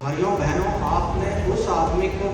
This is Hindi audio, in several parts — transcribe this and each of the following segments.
भाइयों बहनों, आपने उस आदमी को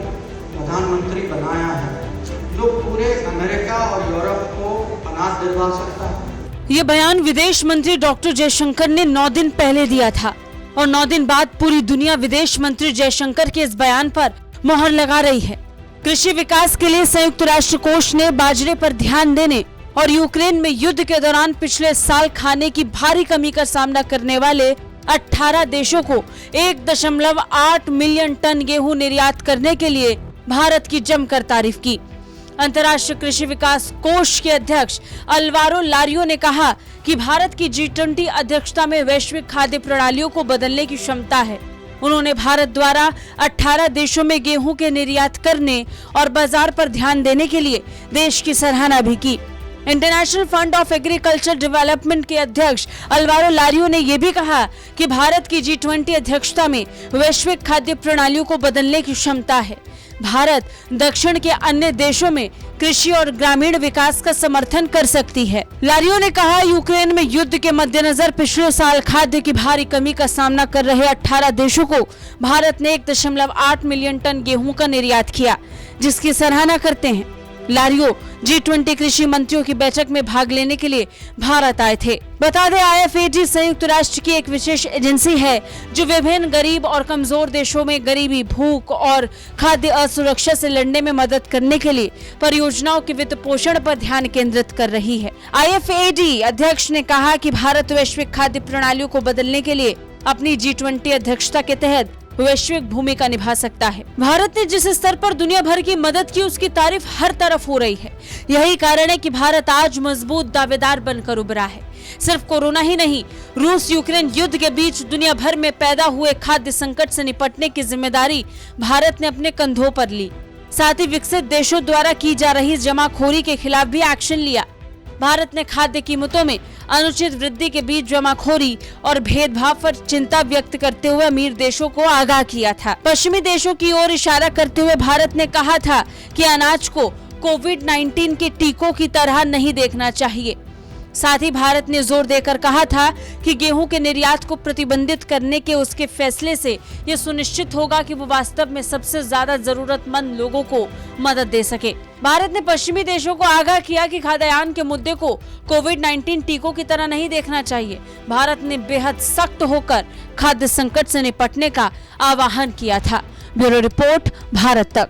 प्रधानमंत्री बनाया है जो पूरे अमेरिका और यूरोप को अनाज दिलवा सकता है। ये बयान विदेश मंत्री डॉक्टर जयशंकर ने 9 दिन पहले दिया था और 9 दिन बाद पूरी दुनिया विदेश मंत्री जयशंकर के इस बयान पर मोहर लगा रही है। कृषि विकास के लिए संयुक्त राष्ट्र कोष ने बाजरे पर ध्यान देने और यूक्रेन में युद्ध के दौरान पिछले साल खाने की भारी कमी का सामना करने वाले 18 देशों को 1.8 मिलियन टन गेहूं निर्यात करने के लिए भारत की जमकर तारीफ की। अंतर्राष्ट्रीय कृषि विकास कोष के अध्यक्ष अल्वारो लारियो ने कहा कि भारत की G20 अध्यक्षता में वैश्विक खाद्य प्रणालियों को बदलने की क्षमता है। उन्होंने भारत द्वारा 18 देशों में गेहूं के निर्यात करने और बाजार पर ध्यान देने के लिए देश की सराहना भी की। International fund of agriculture development के अध्यक्ष अल्वारो लारियो ने यह भी कहा कि भारत की G20 अध्यक्षता में वैश्विक खाद्य प्रणालियों को बदलने की क्षमता है। भारत दक्षिण के अन्य देशों में कृषि और ग्रामीण विकास का समर्थन कर सकती है। लारियो ने कहा, यूक्रेन में युद्ध के मद्देनजर पिछले साल खाद्य की भारी कमी का सामना कर रहे 18 देशों को भारत ने 1.8 मिलियन टन गेहूं का निर्यात किया, जिसकी सराहना करते हैं। लारियो G20 कृषि मंत्रियों की बैठक में भाग लेने के लिए भारत आए थे। बता दें, IFAD संयुक्त राष्ट्र की एक विशेष एजेंसी है जो विभिन्न गरीब और कमजोर देशों में गरीबी, भूख और खाद्य असुरक्षा से लड़ने में मदद करने के लिए परियोजनाओं के वित्त पोषण पर ध्यान केंद्रित कर रही है। IFAD अध्यक्ष ने कहा कि भारत वैश्विक खाद्य प्रणालियों को बदलने के लिए अपनी G20 अध्यक्षता के तहत वैश्विक भूमिका निभा सकता है। भारत ने जिस स्तर पर दुनिया भर की मदद की, उसकी तारीफ हर तरफ हो रही है। यही कारण है कि भारत आज मजबूत दावेदार बनकर उभरा है। सिर्फ कोरोना ही नहीं, रूस यूक्रेन युद्ध के बीच दुनिया भर में पैदा हुए खाद्य संकट से निपटने की जिम्मेदारी भारत ने अपने कंधों पर ली। साथ ही विकसित देशों द्वारा की जा रही जमाखोरी के खिलाफ भी एक्शन लिया। भारत ने खाद्य कीमतों में अनुचित वृद्धि के बीच जमाखोरी और भेदभाव पर चिंता व्यक्त करते हुए अमीर देशों को आगाह किया था। पश्चिमी देशों की ओर इशारा करते हुए भारत ने कहा था कि अनाज को कोविड-19 के टीकों की तरह नहीं देखना चाहिए। साथ ही भारत ने जोर देकर कहा था कि गेहूं के निर्यात को प्रतिबंधित करने के उसके फैसले से यह सुनिश्चित होगा कि वो वास्तव में सबसे ज्यादा जरूरतमंद लोगों को मदद दे सके। भारत ने पश्चिमी देशों को आगाह किया कि खाद्यान्न के मुद्दे को कोविड-19 टीकों की तरह नहीं देखना चाहिए। भारत ने बेहद सख्त होकर खाद्य संकट से निपटने का आह्वान किया था। ब्यूरो रिपोर्ट, भारत तक।